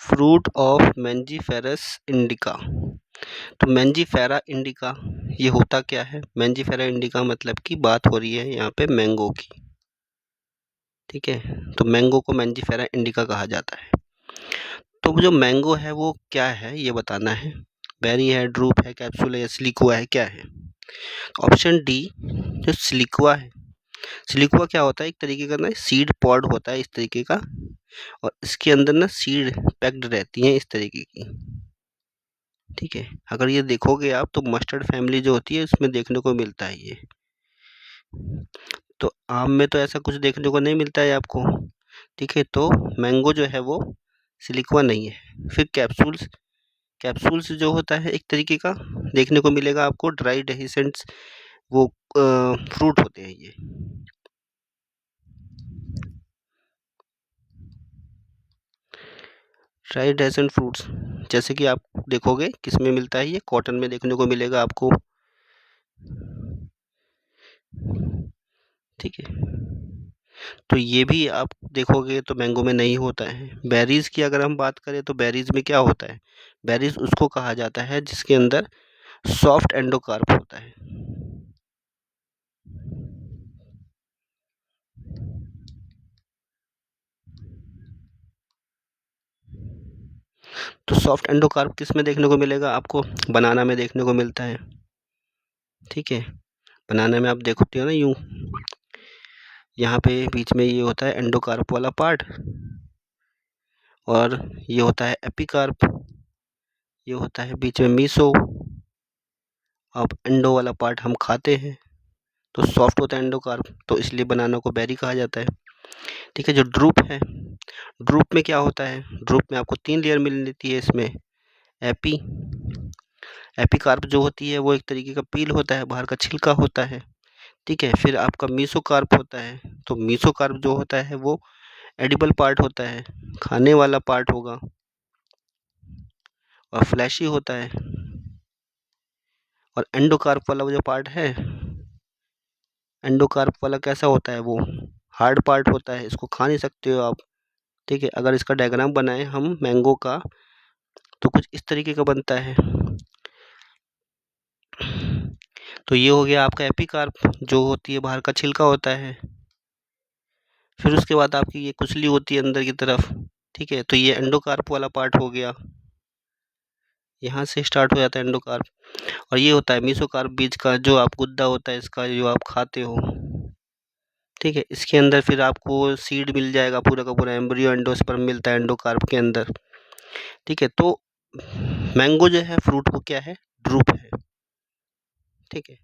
Fruit of mangiferus indica. तो mangifera indica ये होता क्या है? मैंजीफेरा इंडिका मतलब की बात हो रही है यहाँ पे मैंगो की, ठीक है। तो मैंगो को मैंजीफेरा इंडिका कहा जाता है। तो जो मैंगो है वो क्या है ये बताना है। बेरी है, ड्रूप है, कैप्सूल है या सिलिकुआ है, क्या है? ऑप्शन डी जो सिलिकुआ है। सिलिकुआ क्या होता है? एक तरीके का ना सीड पॉड होता है इस तरीके का, और इसके अंदर ना सीड पैक्ड रहती हैं इस तरीके की, ठीक है। अगर ये देखोगे आप तो मस्टर्ड फैमिली जो होती है इसमें देखने को मिलता है ये। तो आम में तो ऐसा कुछ देखने को नहीं मिलता है आपको, ठीक है। तो मैंगो जो है वो सिलिकुआ नहीं है। फिर कैप्सूल्स जो होता है एक तरीके का देखने को मिलेगा आपको, ड्राई डेहिसेंट्स वो फ्रूट होते हैं ये। ड्राई डेहिसेंट फ्रूट्स जैसे कि आप देखोगे किस में मिलता है? ये कॉटन में देखने को मिलेगा आपको, ठीक है। तो ये भी आप देखोगे तो मैंगो में नहीं होता है। बेरीज की अगर हम बात करें तो बेरीज में क्या होता है? बेरीज उसको कहा जाता है जिसके अंदर सॉफ्ट एंडोकार्प होता है। तो सॉफ्ट एंडोकार्प किस में देखने को मिलेगा आपको? बनाना में देखने को मिलता है, ठीक है। बनाना में आप देखते हो ना यूं, यहाँ पे बीच में ये होता है एंडोकार्प वाला पार्ट, और ये होता है एपिकार्प, ये होता है बीच में मीसो। अब एंडो वाला पार्ट हम खाते हैं तो सॉफ्ट होता है एंडोकार्प, तो इसलिए बनाना को बेरी कहा जाता है, ठीक है। जो ड्रूप है, ड्रूप में क्या होता है? ड्रूप में आपको 3 लेयर मिल लेती है इसमें। एपी एपिकार्प जो होती है वो एक तरीके का पील होता है, बाहर का छिलका होता है, ठीक है। फिर आपका मीसोकार्प होता है। तो मीसोकार्प जो होता है वो एडिबल पार्ट होता है, खाने वाला पार्ट होगा, और फ्लैशी होता है। और एंडोकार्प वाला वो जो पार्ट है, एंडोकार्प वाला कैसा होता है? वो हार्ड पार्ट होता है, इसको खा नहीं सकते हो आप, ठीक है। अगर इसका डायग्राम बनाएं हम मैंगो का तो कुछ इस तरीके का बनता है। तो ये हो गया आपका एपिकार्प, जो होती है बाहर का छिलका होता है। फिर उसके बाद आपकी ये कुचली होती है अंदर की तरफ, ठीक है। तो ये एंडोकार्प वाला पार्ट हो गया, यहाँ से स्टार्ट हो जाता है एंडोकार्प। और ये होता है मीसोकार्प, बीज का जो आप गुद्दा होता है इसका, जो आप खाते हो, ठीक है। इसके अंदर फिर आपको सीड मिल जाएगा, पूरा का पूरा एम्ब्रियो एंडोस्पर्म मिलता है एंडोकार्प के अंदर, ठीक है। तो मैंगो जो है फ्रूट वो क्या है? ड्रूप है, ठीक है।